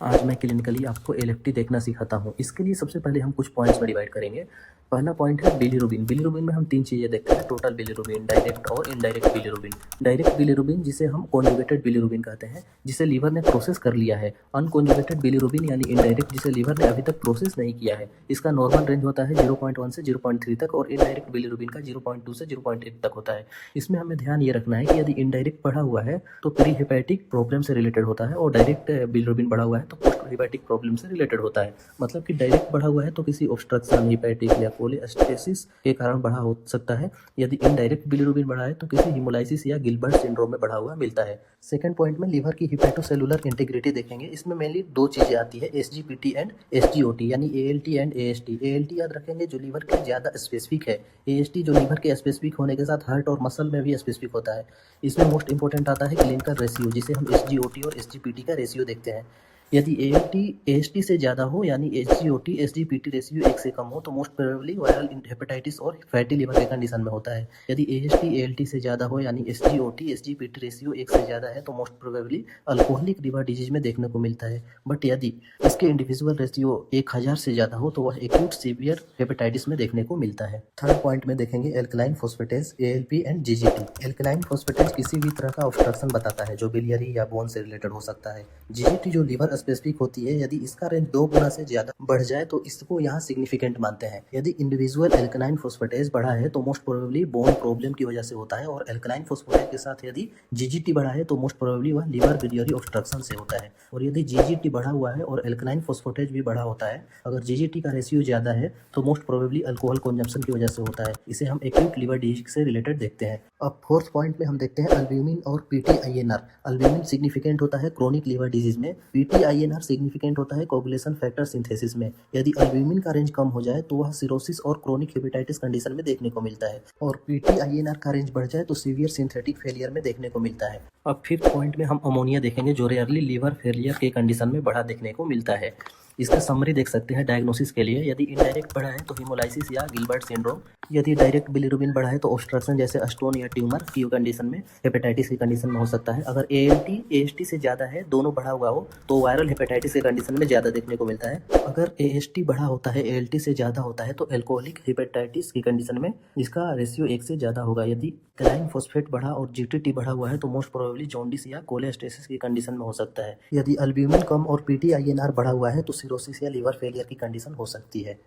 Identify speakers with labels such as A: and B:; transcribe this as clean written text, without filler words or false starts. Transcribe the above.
A: आज मैं क्लिनिकली आपको एलएफटी देखना सिखाता हूँ। इसके लिए सबसे पहले हम कुछ पॉइंट्स में डिवाइड करेंगे। पहला पॉइंट है बिलीरुबिन। बिलीरुबिन में हम तीन चीज़ें देखते हैं, टोटल बिलीरुबिन, डायरेक्ट और इनडायरेक्ट बिलीरुबिन। डायरेक्ट बिलीरुबिन जिसे हम कॉन्जुगेटेड बिलीरुबिन कहते हैं, जिसे लीवर ने प्रोसेस कर लिया है। अनकॉन्जुगेटेड बिलीरुबिन यानी इनडायरेक्ट, जिसे लीवर ने अभी तक प्रोसेस नहीं किया है। इसका नॉर्मल रेंज होता है 0.1 से 0.3 तक और इनडायरेक्ट बिलीरुबिन का 0.2 से 0.8 तक होता है। इसमें हमें ध्यान ये रखना है कि यदि इनडायरेक्ट बढ़ा हुआ है तो प्री हेपेटिक प्रॉब्लम से रिलेटेड होता है और डायरेक्ट बिलीरुबिन बढ़ा हुआ है तो पोस्ट हेपेटिक प्रॉब्लम से रिलेटेड होता है। मतलब कि डायरेक्ट बढ़ा हुआ है तो किसी ऑब्स्ट्रक्शन, हेपेटिक या कोलेस्टेसिस के कारण बढ़ा हो सकता है। यदि इनडायरेक्ट बिलीरुबिन बढ़ा है तो किसी हिमोलाइसिस या गिलबर्ट सिंड्रोम में बढ़ा हुआ मिलता है। सेकंड पॉइंट में लीवर की हिपेटोसेलुलर इंटीग्रिटी देखेंगे। इसमें मेनली दो चीजें आती है, एसजीपीटी एंड एसजीओटी, यानी एएलटी एंड एएसटी। एएलटी याद रखेंगे जो लीवर के ज्यादा स्पेसिफिक है, एएसटी जो लीवर के स्पेसिफिक होने के साथ हार्ट और मसल में भी स्पेसिफिक होता है। इसमें मोस्ट इंपॉर्टेंट आता है क्लिनिकल रेशियो, जिसे हम एसजीओटी और एसजीपीटी का रेशियो देखते हैं। यदि एएलटी एएसटी से ज़्यादा हो यानी एसजीओटी एसजीपीटी रेशियो 1 से कम हो तो मोस्ट प्रोबेबली वायरल हेपेटाइटिस और फैटी लिवर के कंडीशन में होता है। यदि एएसटी एएलटी से ज़्यादा हो यानी एसजीओटी एसजीपीटी रेशियो 1 से ज़्यादा है तो most probably alcoholic liver disease में देखने को मिलता है। बट यदि इसके इंडिविजुअल रेशियो 1000 से ज़्यादा हो तो वह एक्यूट सीवियर हेपेटाइटिस में देखने को मिलता है। थर्ड पॉइंट में देखेंगे alkaline फोस्फेटेज, ALP and GGT. Alkaline फोस्फेटेज किसी भी तरह का ऑब्स्ट्रक्शन बताता है जो बिलियरी या बोन से रिलेटेड हो सकता है। जीजीटी जो लीवर स्पेसिफिक होती है, यदि इसका रेंज 2 गुना से ज्यादा बढ़ जाए तो इसको यहाँ सिग्निफिकेंट मानते हैं। यदि इंडिविजुअल एल्कलाइन फोस्फेटेज बढ़ा है तो मोस्ट प्रोबेबली बोन प्रॉब्लम की वजह से होता है और एल्कलाइन फोस्फेटेज के साथ यदि जीजीटी बढ़ा है तो मोस्ट प्रोबेबली वह लीवर बिलियरी ऑब्स्ट्रक्शन से होता है। और यदि जीजीटी बढ़ा हुआ है और एल्कलाइन फोस्फेटेज भी बढ़ा होता है, अगर जीजीटी का रेशियो ज्यादा है तो मोस्ट प्रोबेबली अल्कोहल कंजम्पशन की वजह से होता है। इसे हम एक्यूट लिवर डिजीज से रिलेटेड देखते हैं। अब फोर्थ पॉइंट में हम देखते हैं अल्ब्यूमिन और पीटीआईएनआर। अल्ब्यूमिन सिग्निफिकेंट होता है क्रोनिक लिवर डिजीज में, पीटीआईएनआर सिग्निफिकेंट होता है कोगुलेशन फैक्टर सिंथेसिस में। यदि अल्ब्यूमिन का रेंज कम हो जाए तो वह सिरोसिस और क्रोनिक हेपेटाइटिस कंडीशन में देखने को मिलता है और पीटीआईएनआर का रेंज बढ़ जाए तो सीवियर सिंथेटिक फेलियर में देखने को मिलता है। अब फिफ्थ पॉइंट में हम अमोनिया देखेंगे जो रेयरली लीवर फेलियर के कंडीशन में बढ़ा देखने को मिलता है। इसका समरी देख सकते हैं डायग्नोसिस के लिए। यदि इनडायरेक्ट बढ़ा है तो हिमोलाइसिस या गिलबर्ट सिंड्रोम। यदि डायरेक्ट बिलीरुबिन बढ़ा है तो ऑब्स्ट्रक्शन जैसे स्टोन या ट्यूमर की कंडीशन में, हेपेटाइटिस की कंडीशन में हो सकता है। अगर एएलटी एएसटी से ज़्यादा है, दोनों बढ़ा हुआ हो, तो वायरल हेपेटाइटिस के कंडीशन में ज़्यादा देखने को मिलता है। अगर एएसटी बढ़ा होता है, एएलटी से ज़्यादा होता है तो एल्कोहलिक हेपेटाइटिस की कंडीशन में जिसका रेशियो 1 से ज़्यादा होगा। यदि एल्कलाइन फॉस्फेट बढ़ा और जीटीटी बढ़ा हुआ है तो मोस्ट प्रोबेबली जॉन्डिस या कोलेस्टेसिस की कंडीशन में हो सकता है। यदि अल्ब्यूमिन कम और पीटीआईएनआर बढ़ा हुआ है तो सिरोसिस या लीवर फेलियर की कंडीशन हो सकती है।